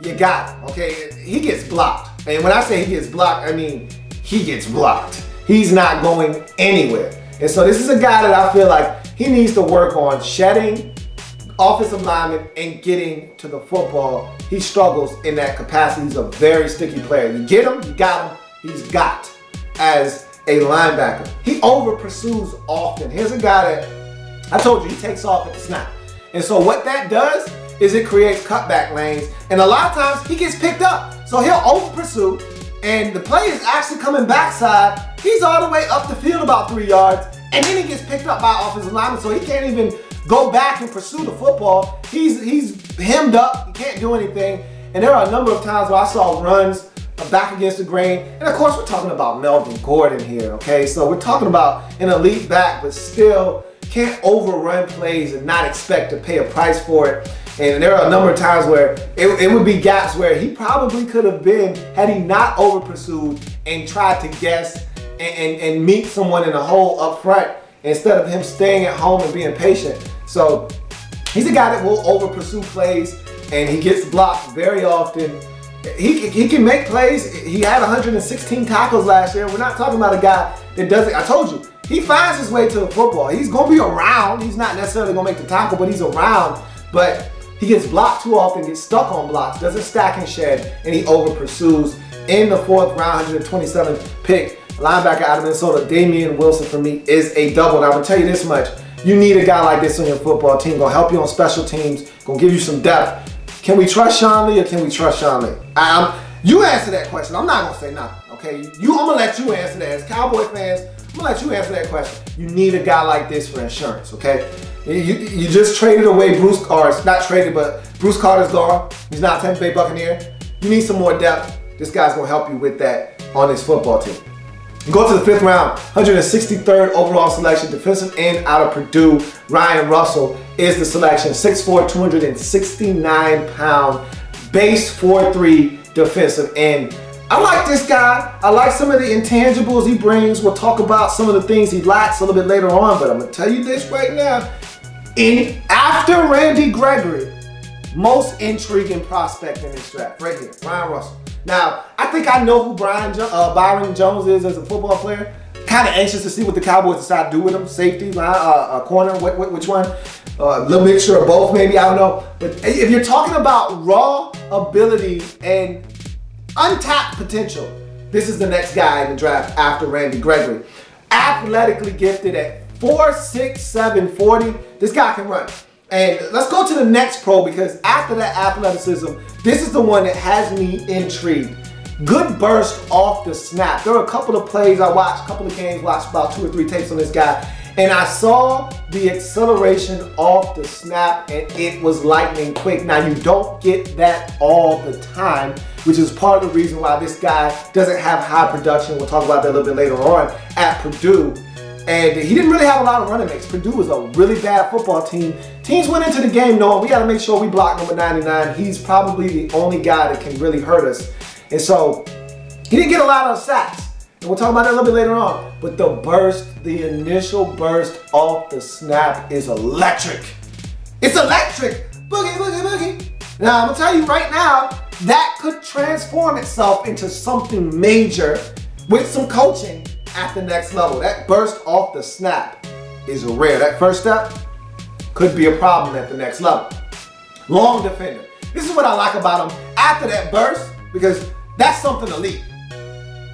you got him, okay? He gets blocked. And when I say he gets blocked, I mean he gets blocked. He's not going anywhere. And so this is a guy that I feel like he needs to work on shedding offensive lineman and getting to the football. He struggles in that capacity. He's a very sticky player. You get him, you got him, he's got as a linebacker. He over pursues often. Here's a guy that, I told you, he takes off at the snap. And so what that does is it creates cutback lanes. And a lot of times he gets picked up. So he'll over pursue and the play is actually coming backside. He's all the way up the field about 3 yards. And then he gets picked up by offensive lineman, so he can't even go back and pursue the football. He's hemmed up, he can't do anything. And there are a number of times where I saw runs back against the grain. And of course, we're talking about Melvin Gordon here, okay? So we're talking about an elite back, but still can't overrun plays and not expect to pay a price for it. And there are a number of times where it would be gaps where he probably could have been had he not over pursued and tried to guess and meet someone in the hole up front instead of him staying at home and being patient. So he's a guy that will over pursue plays and he gets blocked very often. He can make plays. He had 116 tackles last year. We're not talking about a guy that doesn't, I told you, he finds his way to the football. He's going to be around. He's not necessarily going to make the tackle, but he's around. But he gets blocked too often, gets stuck on blocks, doesn't stack and shed, and he over pursues. In the 4th round, 127th pick, linebacker out of Minnesota, Damian Wilson for me is a double. Now I'm gonna tell you this much, you need a guy like this on your football team, gonna help you on special teams, gonna give you some depth. Can we trust Sean Lee or can we trust Sean Lee? You answer that question, I'm not gonna say nothing, okay? I'm gonna let you answer that. As Cowboy fans, I'm gonna let you answer that question. You need a guy like this for insurance, okay? You just traded away Bruce Carter, not traded, but Bruce Carter's gone. He's not a Tampa Bay Buccaneer. You need some more depth. This guy's gonna help you with that on this football team. Go to the 5th round, 163rd overall selection, defensive end out of Purdue, Ryan Russell is the selection. 6'4", 269 pound, base 4'3" defensive end. I like this guy. I like some of the intangibles he brings. We'll talk about some of the things he lacks a little bit later on, but I'm gonna tell you this right now. After Randy Gregory, most intriguing prospect in this draft, right here, Ryan Russell. Now, I think I know who Byron Jones is as a football player. Kind of anxious to see what the Cowboys decide to do with him. Safety, corner, which one? A little mixture of both, maybe, I don't know. But if you're talking about raw ability and untapped potential, this is the next guy in the draft after Randy Gregory. Athletically gifted at 4'6", 740. This guy can run. And let's go to the next pro, because after that athleticism, this is the one that has me intrigued. Good burst off the snap. There are a couple of plays I watched, a couple of games, watched about 2 or 3 tapes on this guy, and I saw the acceleration off the snap, and it was lightning quick. Now, you don't get that all the time, which is part of the reason why this guy doesn't have high production. We'll talk about that a little bit later on at Purdue. And he didn't really have a lot of running mates. Purdue was a really bad football team. Teams went into the game knowing we got to make sure we block number 99. He's probably the only guy that can really hurt us. And so he didn't get a lot of sacks. And we'll talk about that a little bit later on. But the burst, the initial burst off the snap is electric. It's electric. Boogie, boogie, boogie. Now, I'm going to tell you right now, that could transform itself into something major with some coaching at the next level. That burst off the snap is rare. That first step could be a problem at the next level. Long defender. This is what I like about him. After that burst, because that's something elite.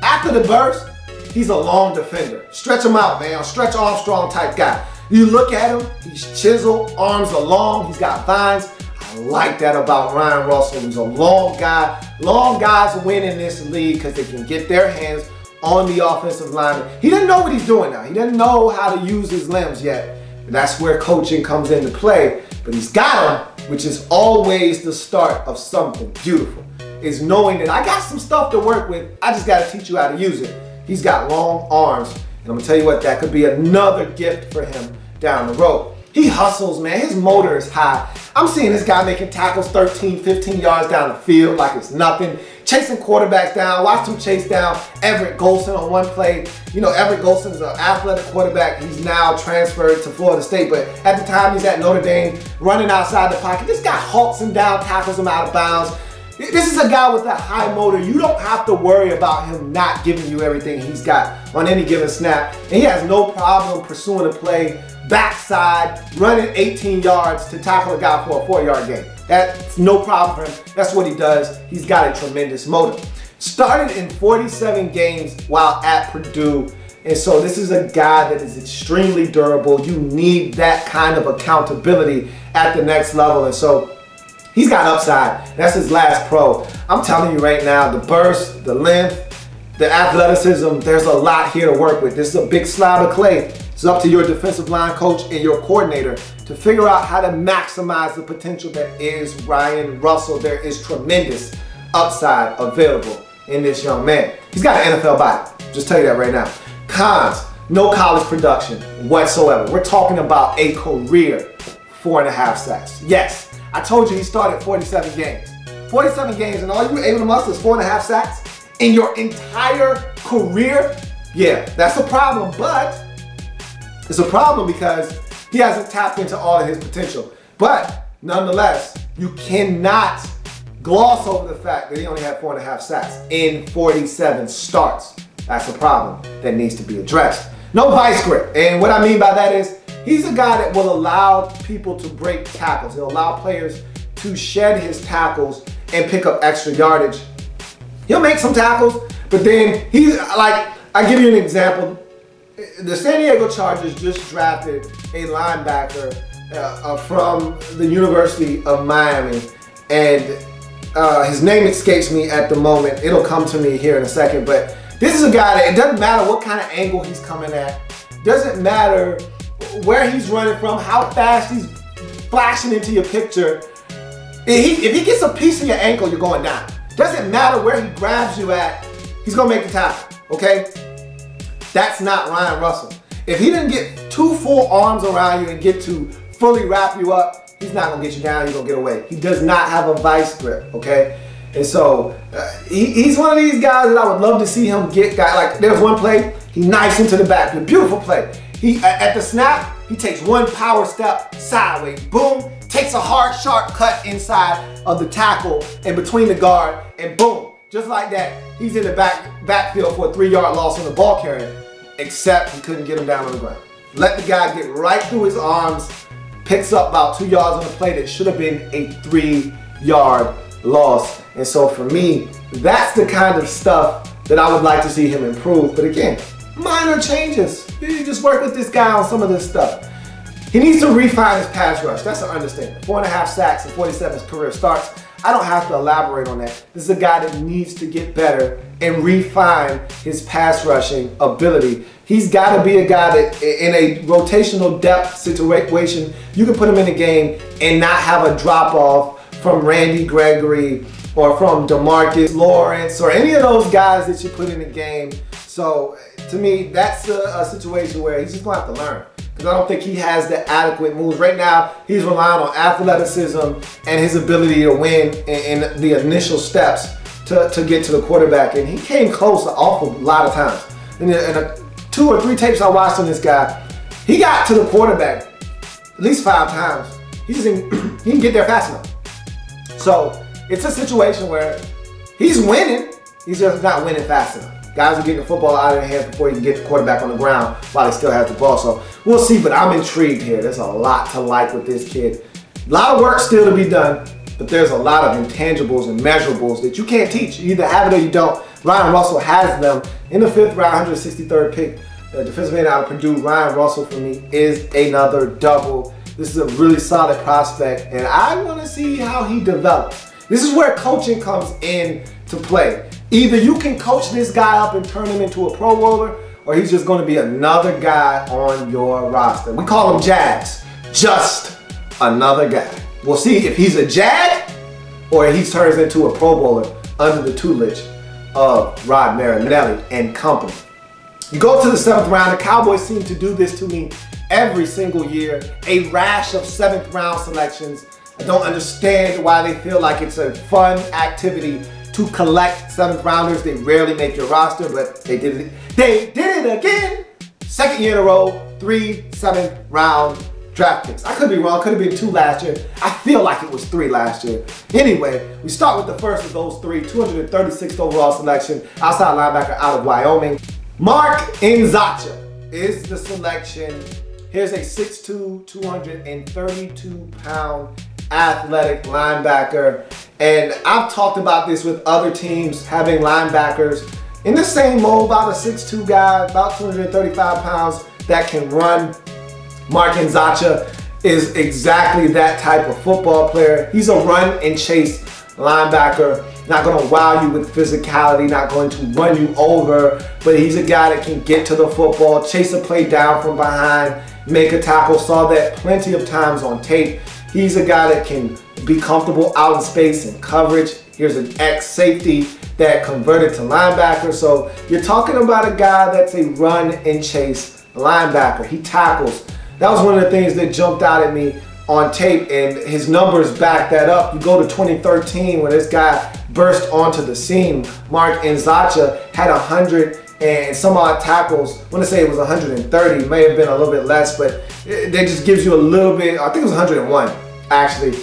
After the burst, he's a long defender. Stretch him out, man. Stretch Armstrong type guy. You look at him, he's chiseled, arms are long, he's got vines. I like that about Ryan Russell. He's a long guy. Long guys win in this league because they can get their hands on the offensive lineman. He doesn't know what he's doing now. He doesn't know how to use his limbs yet. And that's where coaching comes into play. But he's got them, which is always the start of something beautiful, is knowing that I got some stuff to work with. I just got to teach you how to use it. He's got long arms. And I'm going to tell you what, that could be another gift for him down the road. He hustles, man. His motor is high. I'm seeing this guy making tackles 13, 15 yards down the field like it's nothing. Chasing quarterbacks down. Watch him chase down Everett Golson on one play. You know, Everett Golson's an athletic quarterback. He's now transferred to Florida State, but at the time he's at Notre Dame, running outside the pocket. This guy halts him down, tackles him out of bounds. This is a guy with a high motor. You don't have to worry about him not giving you everything he's got on any given snap. And he has no problem pursuing a play, backside, running 18 yards to tackle a guy for a 4-yard gain. That's no problem for him. That's what he does. He's got a tremendous motor. Started in 47 games while at Purdue. And so this is a guy that is extremely durable. You need that kind of accountability at the next level. And so he's got upside. That's his last pro. I'm telling you right now, the burst, the length, the athleticism, there's a lot here to work with. This is a big slab of clay. It's up to your defensive line coach and your coordinator to figure out how to maximize the potential that is Ryan Russell. There is tremendous upside available in this young man. He's got an NFL body. Just tell you that right now. Cons, no college production whatsoever. We're talking about a career 4.5 sacks. Yes, I told you he started 47 games. 47 games and all you were able to muster is 4.5 sacks in your entire career? Yeah, that's a problem, but it's a problem because he hasn't tapped into all of his potential. But nonetheless, you cannot gloss over the fact that he only had 4.5 sacks in 47 starts. That's a problem that needs to be addressed. No vice grip. And what I mean by that is he's a guy that will allow people to break tackles. He'll allow players to shed his tackles and pick up extra yardage. He'll make some tackles, but then he's like, I'll give you an example. The San Diego Chargers just drafted a linebacker from the University of Miami, and his name escapes me at the moment. It'll come to me here in a second, but this is a guy that it doesn't matter what kind of angle he's coming at. Doesn't matter where he's running from, how fast he's flashing into your picture. If he gets a piece of your ankle, you're going down. Doesn't matter where he grabs you at, he's gonna make the tackle, okay? That's not Ryan Russell. If he didn't get 2 full arms around you and get to fully wrap you up, he's not gonna get you down, he's gonna get away. He does not have a vice grip, okay? And so he's one of these guys that I would love to see him get. Like there was one play, he knifes into the back, a beautiful play. He at the snap, he takes one power step sideways, boom, takes a hard, sharp cut inside of the tackle and between the guard, and boom, just like that, he's in the backfield for a 3-yard loss on the ball carrier, except he couldn't get him down on the ground. Let the guy get right through his arms, picks up about 2 yards on the play that should have been a 3-yard loss. And so for me, that's the kind of stuff that I would like to see him improve. But again, minor changes. You just work with this guy on some of this stuff. He needs to refine his pass rush. That's an understatement. 4.5 sacks and 47 career starts. I don't have to elaborate on that. This is a guy that needs to get better and refine his pass rushing ability. He's got to be a guy that in a rotational depth situation, you can put him in a game and not have a drop off from Randy Gregory or from DeMarcus Lawrence or any of those guys that you put in the game. So to me, that's a situation where he's just gonna have to learn, because I don't think he has the adequate moves. Right now, he's relying on athleticism and his ability to win in the initial steps to get to the quarterback. And he came close an awful lot of times. In the 2 or 3 tapes I watched on this guy, he got to the quarterback at least 5 times. He didn't get there fast enough. So it's a situation where he's winning, he's just not winning fast enough. Guys are getting the football out of their hands before he can get the quarterback on the ground while he still has the ball. So we'll see, but I'm intrigued here. There's a lot to like with this kid. A lot of work still to be done, but there's a lot of intangibles and measurables that you can't teach. You either have it or you don't. Ryan Russell has them. In the 5th round, 163rd pick, defensive end out of Purdue, Ryan Russell for me is another double. This is a really solid prospect, and I want to see how he develops. This is where coaching comes in to play. Either you can coach this guy up and turn him into a Pro Bowler, or he's just going to be another guy on your roster. We call him Jags, just another guy. We'll see if he's a Jag or he turns into a Pro Bowler under the tutelage of Rod Marinelli and company. You go to the 7th round. The Cowboys seem to do this to me every single year. A rash of 7th round selections. I don't understand why they feel like it's a fun activity to collect 7th rounders. They rarely make your roster, but they did it. They did it again. 2nd year in a row, 3 7th round draft picks. I could be wrong, could have been 2 last year. I feel like it was 3 last year. Anyway, we start with the first of those 3, 236th overall selection, outside linebacker out of Wyoming. Mark Nzacha is the selection. Here's a 6'2", 232-pound athletic linebacker. And I've talked about this with other teams having linebackers in the same mold, about a 6'2" guy, about 235 pounds that can run. Mark Nzacha is exactly that type of football player. He's a run and chase linebacker. Not going to wow you with physicality, not going to run you over, but he's a guy that can get to the football, chase a play down from behind, make a tackle. Saw that plenty of times on tape. He's a guy that can be comfortable out in space and coverage. Here's an ex-safety that converted to linebacker. So you're talking about a guy that's a run and chase linebacker. He tackles. That was one of the things that jumped out at me on tape, and his numbers back that up. You go to 2013 when this guy burst onto the scene. Mark Nzacha had 100 and some odd tackles. I want to say it was 130, may have been a little bit less, but that just gives you a little bit. I think it was 101 actually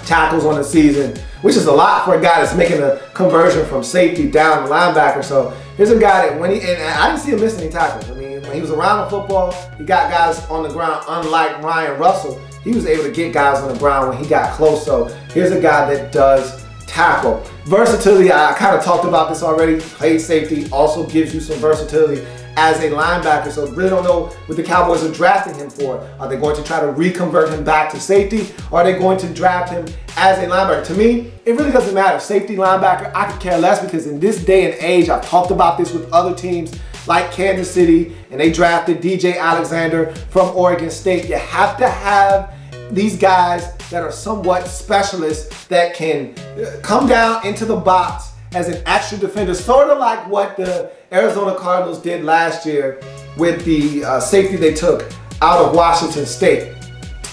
tackles on the season, which is a lot for a guy that's making a conversion from safety down to linebacker. So here's a guy that and I didn't see him miss any tackles. I mean, when he was around the football, he got guys on the ground. Unlike Ryan Russell, he was able to get guys on the ground when he got close. So here's a guy that does tackle. Versatility, I kind of talked about this already. Played safety, also gives you some versatility as a linebacker. So really don't know what the Cowboys are drafting him for. Are they going to try to reconvert him back to safety? Or are they going to draft him as a linebacker? To me, it really doesn't matter. Safety, linebacker, I could care less, because in this day and age, I've talked about this with other teams like Kansas City, and they drafted DJ Alexander from Oregon State. You have to have these guys that are somewhat specialists that can come down into the box as an extra defender, sort of like what the Arizona Cardinals did last year with the safety they took out of Washington State.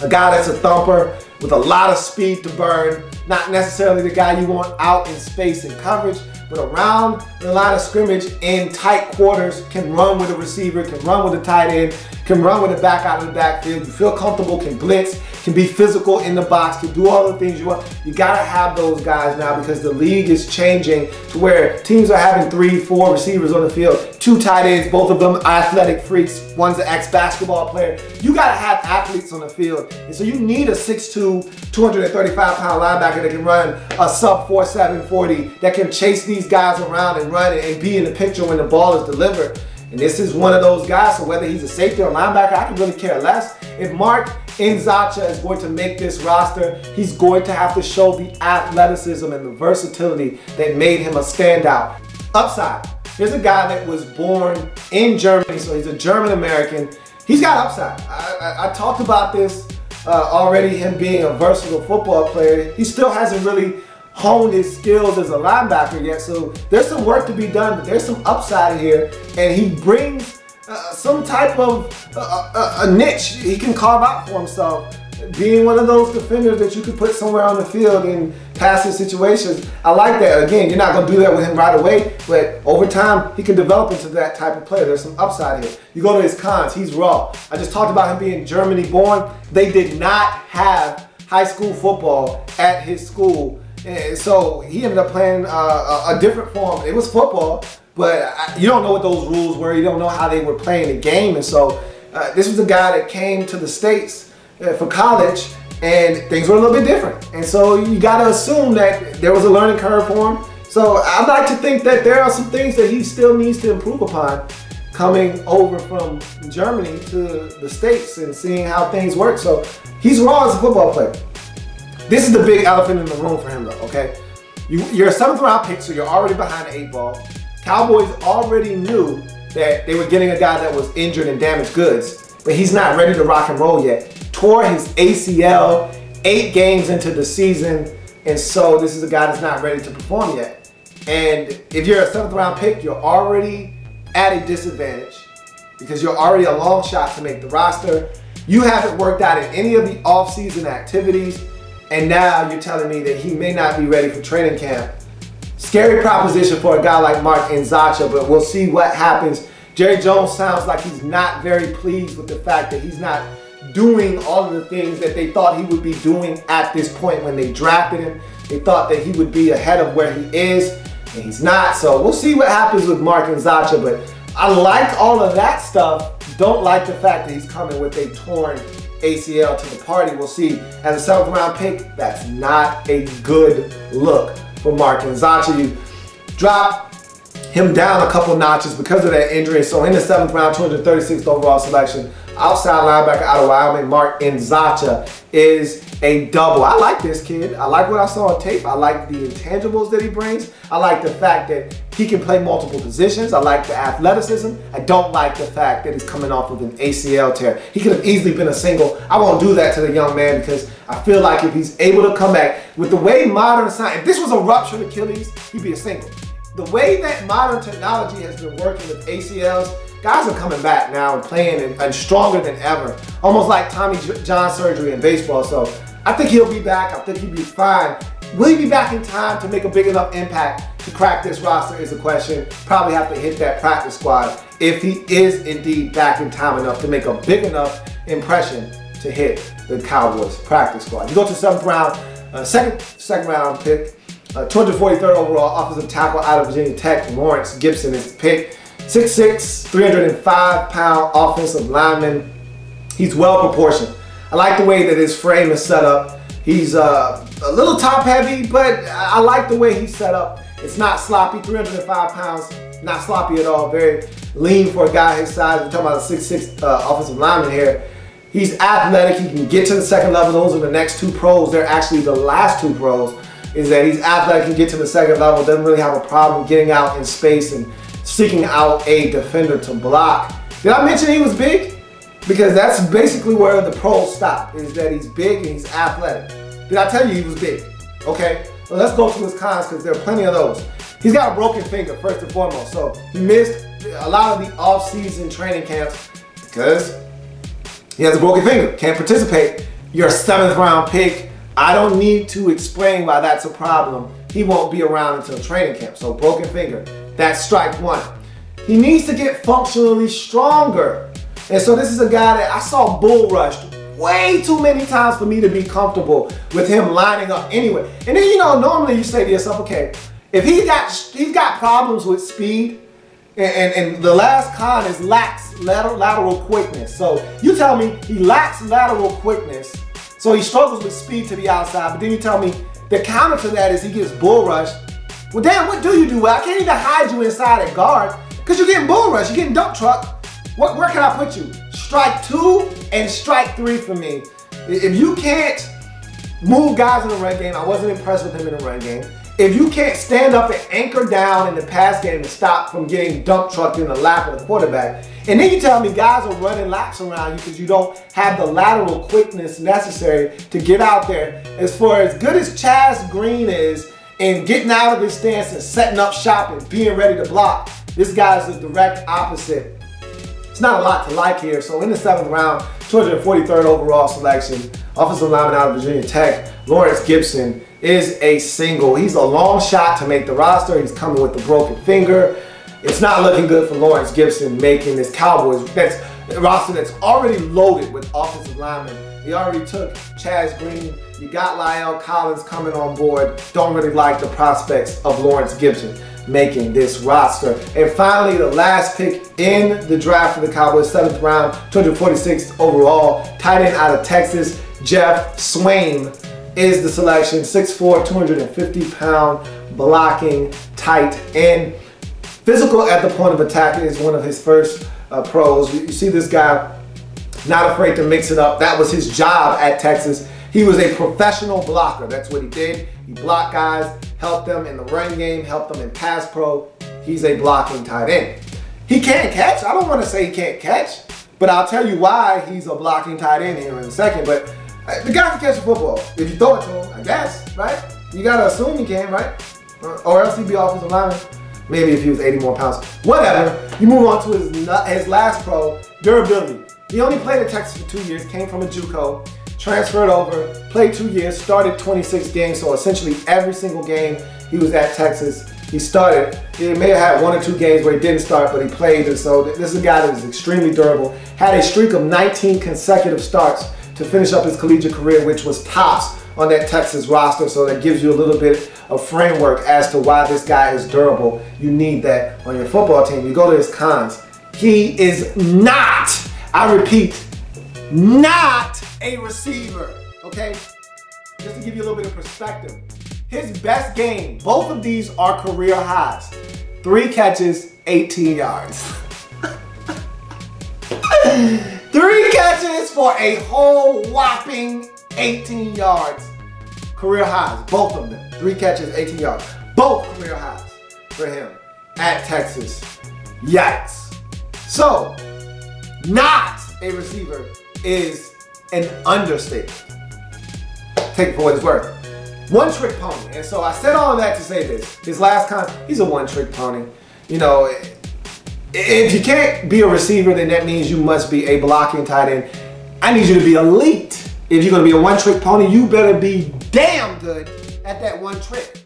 A guy that's a thumper with a lot of speed to burn, not necessarily the guy you want out in space and coverage, but around the line of scrimmage in tight quarters, can run with a receiver, can run with a tight end, can run with a back out of the backfield. You feel comfortable, can blitz, can be physical in the box, can do all the things you want. You gotta have those guys now, because the league is changing to where teams are having 3, 4 receivers on the field, 2 tight ends, both of them athletic freaks. One's an ex-basketball player. You gotta have athletes on the field. And so you need a 6'2", 235-pound linebacker that can run a sub 4.7 40, that can chase these guys around and run and be in the picture when the ball is delivered. And this is one of those guys, so whether he's a safety or a linebacker, I can really care less. If Mark Nzacha is going to make this roster, he's going to have to show the athleticism and the versatility that made him a standout. Upside. Here's a guy that was born in Germany, so he's a German-American. He's got upside. I talked about this already, him being a versatile football player. He still hasn't really honed his skills as a linebacker yet, so there's some work to be done, but there's some upside here, and he brings some type of a niche he can carve out for himself, being one of those defenders that you could put somewhere on the field in passing situations. I like that. Again, you're not going to do that with him right away, but over time, he can develop into that type of player. There's some upside here. You go to his cons, he's raw. I just talked about him being Germany born. They did not have high school football at his school. And so he ended up playing a different form. It was football, but you don't know what those rules were. You don't know how they were playing the game. And so this was a guy that came to the States for college, and things were a little bit different. And so you got to assume that there was a learning curve for him. So I'd like to think that there are some things that he still needs to improve upon coming over from Germany to the States and seeing how things work. So he's raw as a football player. This is the big elephant in the room for him though, okay? You're a 7th round pick, so you're already behind the 8 ball. Cowboys already knew that they were getting a guy that was injured and damaged goods, but he's not ready to rock and roll yet. Tore his ACL 8 games into the season, and so this is a guy that's not ready to perform yet. And if you're a 7th round pick, you're already at a disadvantage because you're already a long shot to make the roster. You haven't worked out in any of the off-season activities, and now you're telling me that he may not be ready for training camp. Scary proposition for a guy like Mark Nzacha, but we'll see what happens. Jerry Jones sounds like he's not very pleased with the fact that he's not doing all of the things that they thought he would be doing at this point when they drafted him. They thought that he would be ahead of where he is, and he's not. So we'll see what happens with Mark Nzacha, but I liked all of that stuff. Don't like the fact that he's coming with a torn ACL to the party. We'll see. As a 7th round pick, that's not a good look for Mark Nzacha. You drop him down a couple notches because of that injury. So in the 7th round, 236th overall selection, outside linebacker out of Wyoming, Mark Nzacha is a double. I like this kid. I like what I saw on tape. I like the intangibles that he brings. I like the fact that he can play multiple positions. I like the athleticism. I don't like the fact that he's coming off of an ACL tear. He could have easily been a single. I won't do that to the young man because I feel like if he's able to come back with the way modern science, if this was a ruptured Achilles, he'd be a single. The way that modern technology has been working with ACLs, guys are coming back now and playing and stronger than ever. Almost like Tommy John surgery in baseball. So I think he'll be back. I think he'll be fine. Will he be back in time to make a big enough impact to crack this roster is a question. Probably have to hit that practice squad if he is indeed back in time enough to make a big enough impression to hit the Cowboys practice squad. You go to 7th round, second round pick, 243rd overall offensive tackle out of Virginia Tech, Lawrence Gibson is the pick. 6'6", 305-pound offensive lineman. He's well proportioned. I like the way that his frame is set up. He's a little top heavy, but I like the way he's set up. It's not sloppy, 305 pounds, not sloppy at all. Very lean for a guy his size. We're talking about a 6'6" offensive lineman here. He's athletic, he can get to the second level. Those are the next 2 pros. They're actually the last 2 pros, is that he's athletic, can get to the second level, doesn't really have a problem getting out in space and seeking out a defender to block. Did I mention he was big? Because that's basically where the pros stop, is that he's big and he's athletic. Did I tell you he was big? Okay, well, let's go to his cons because there are plenty of those. He's got a broken finger, first and foremost. So he missed a lot of the off-season training camps because he has a broken finger, can't participate. You're a 7th round pick. I don't need to explain why that's a problem. He won't be around until training camp. So broken finger, that's strike 1. He needs to get functionally stronger. And so this is a guy that I saw bull rushed way too many times for me to be comfortable with him lining up anyway. And then, you know, normally you say to yourself, okay, if he's got problems with speed, and the last con is lacks lateral quickness. So you tell me he lacks lateral quickness, so he struggles with speed to the outside, but then you tell me the counter to that is he gets bull rushed. Well, damn, what do you do? Well, I can't even hide you inside at guard because you're getting bull rushed, you're getting dump truck. Where can I put you? Strike 2 and strike 3 for me. If you can't move guys in the run game, I wasn't impressed with him in the run game. If you can't stand up and anchor down in the pass game and stop from getting dump trucked in the lap of the quarterback, and then you tell me guys are running laps around you because you don't have the lateral quickness necessary to get out there. As far as good as Chaz Green is in getting out of his stance and setting up shop and being ready to block, this guy's the direct opposite. It's not a lot to like here. So in the 7th round, 243rd overall selection, offensive lineman out of Virginia Tech, Lawrence Gibson is a single. He's a long shot to make the roster. He's coming with the broken finger. It's not looking good for Lawrence Gibson making this Cowboys roster that's already loaded with offensive linemen. He already took Chaz Green. You got La'el Collins coming on board. Don't really like the prospects of Lawrence Gibson making this roster. And finally, the last pick in the draft for the Cowboys, 7th round, 246th overall, tight end out of Texas, Jeff Swaim is the selection. 6'4", 250-pound blocking tight end. Physical at the point of attack is one of his first pros. You see this guy not afraid to mix it up. That was his job at Texas. He was a professional blocker. That's what he did. He blocked guys, helped them in the run game, helped them in pass pro. He's a blocking tight end. He can't catch. I don't want to say he can't catch, but I'll tell you why he's a blocking tight end here in a second. But the guy can catch a football if you throw it to him, I guess, right? You got to assume he can, right? Or else he'd be offensive lineman. Maybe if he was 80 more pounds. Whatever. You move on to his last pro, durability. He only played at Texas for 2 years, came from a JUCO, transferred over, played 2 years, started 26 games, so essentially every single game he was at Texas, He started. He may have had 1 or 2 games where he didn't start, but he played. And so this is a guy that is extremely durable. Had a streak of 19 consecutive starts to finish up his collegiate career, which was tops on that Texas roster. So that gives you a little bit of framework as to why this guy is durable. You need that on your football team. You go to his cons. He is not, I repeat, not a receiver, okay? Just to give you a little bit of perspective. His best game, both of these are career highs. 3 catches, 18 yards. 3 catches for a whole whopping 18 yards. Career highs, both of them. 3 catches, 18 yards. Both career highs for him at Texas. Yikes. So, not a receiver is an understatement. Take it for what it's worth. One-trick pony. And so I said all of that to say this. His last he's a one-trick pony. You know, if you can't be a receiver, then that means you must be a blocking tight end. I need you to be elite. If you're going to be a one-trick pony, you better be damn good at that one trick.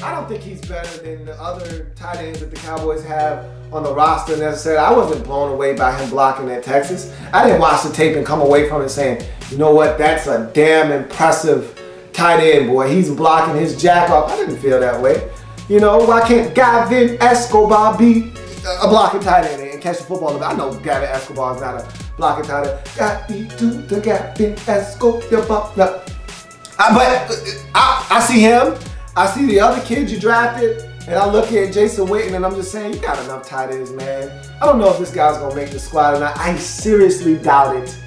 I don't think he's better than the other tight ends that the Cowboys have on the roster necessarily. I wasn't blown away by him blocking at Texas. I didn't watch the tape and come away from it saying, you know what, that's a damn impressive tight end, boy. He's blocking his jack off. I didn't feel that way. You know, why can't Gavin Escobar be a blocking tight end and catch the football? I know Gavin Escobar is not a blocking tight end. Got me to the Gavin Escobar. But I see him. I see the other kids you drafted, and I look at Jason Witten, and I'm just saying, you got enough tight ends, man. I don't know if this guy's going to make the squad or not. I seriously doubt it.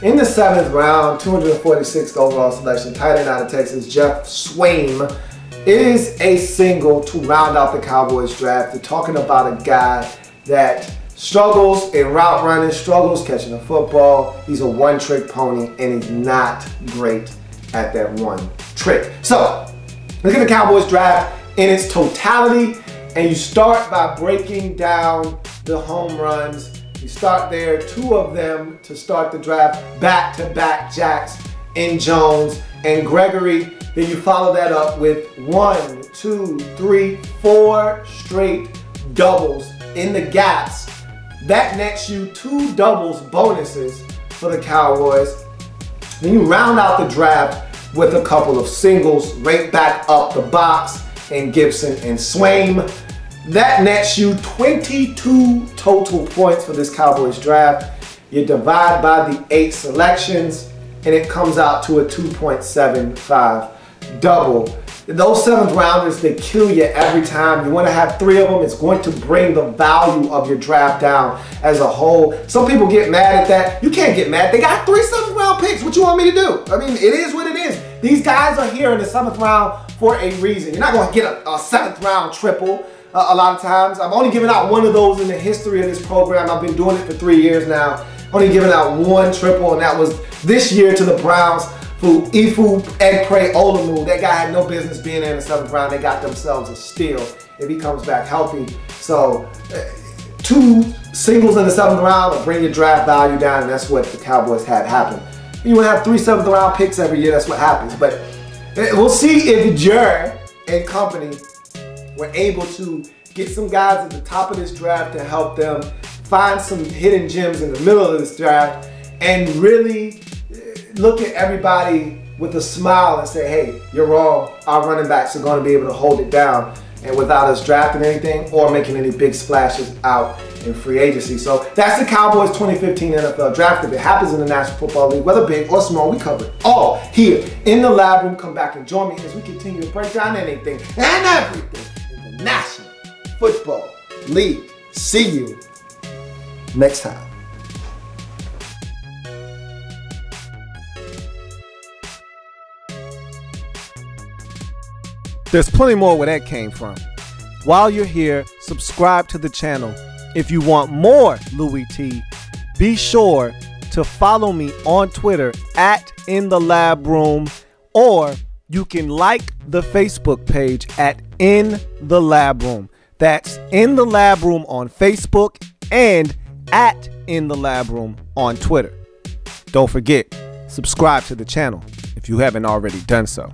In the 7th round, 246th overall selection, tight end out of Texas, Jeff Swaim. It is a single to round out the Cowboys draft. They're talking about a guy that struggles in route running, struggles catching the football. He's a one-trick pony, and he's not great at that one trick. So, look at the Cowboys draft in its totality, and you start by breaking down the home runs. You start there, 2 of them to start the draft, back-to-back jacks in Jones and Gregory. Then you follow that up with 1, 2, 3, 4 straight doubles in the gaps. That nets you 2 doubles bonuses for the Cowboys. Then you round out the draft with a couple of singles right back up the box in Gibson and Swaim. That nets you 22 total points for this Cowboys draft. You divide by the 8 selections, and it comes out to a 2.75 double. Those 7th rounders, they kill you every time. You want to have 3 of them. It's going to bring the value of your draft down as a whole. Some people get mad at that. You can't get mad. They got 3 7th round picks. What you want me to do? I mean, it is what it is. These guys are here in the 7th round for a reason. You're not going to get a 7th round triple a lot of times. I've only given out 1 of those in the history of this program. I've been doing it for 3 years now. Only given out 1 triple, and that was this year to the Browns. Ifu Ekpre Olamu, that guy had no business being in the 7th round. They got themselves a steal if he comes back healthy. So 2 singles in the 7th round will bring your draft value down, and that's what the Cowboys had happen. You want to have 3 7th round picks every year, that's what happens. But we'll see if Jer and company were able to get some guys at the top of this draft to help them find some hidden gems in the middle of this draft and really look at everybody with a smile and say, hey, you're wrong. Our running backs are going to be able to hold it down, and without us drafting anything or making any big splashes out in free agency. So that's the Cowboys 2015 NFL Draft. If it happens in the National Football League, whether big or small, we cover it all here in the lab room. Come back and join me as we continue to break down anything and everything in the National Football League. See you next time. There's plenty more where that came from. While you're here, subscribe to the channel. If you want more Louie T, be sure to follow me on Twitter at @InTheLabRoom, or you can like the Facebook page at In the Lab Room. That's In the Lab Room on Facebook and at In the Lab Room on Twitter. Don't forget, subscribe to the channel if you haven't already done so.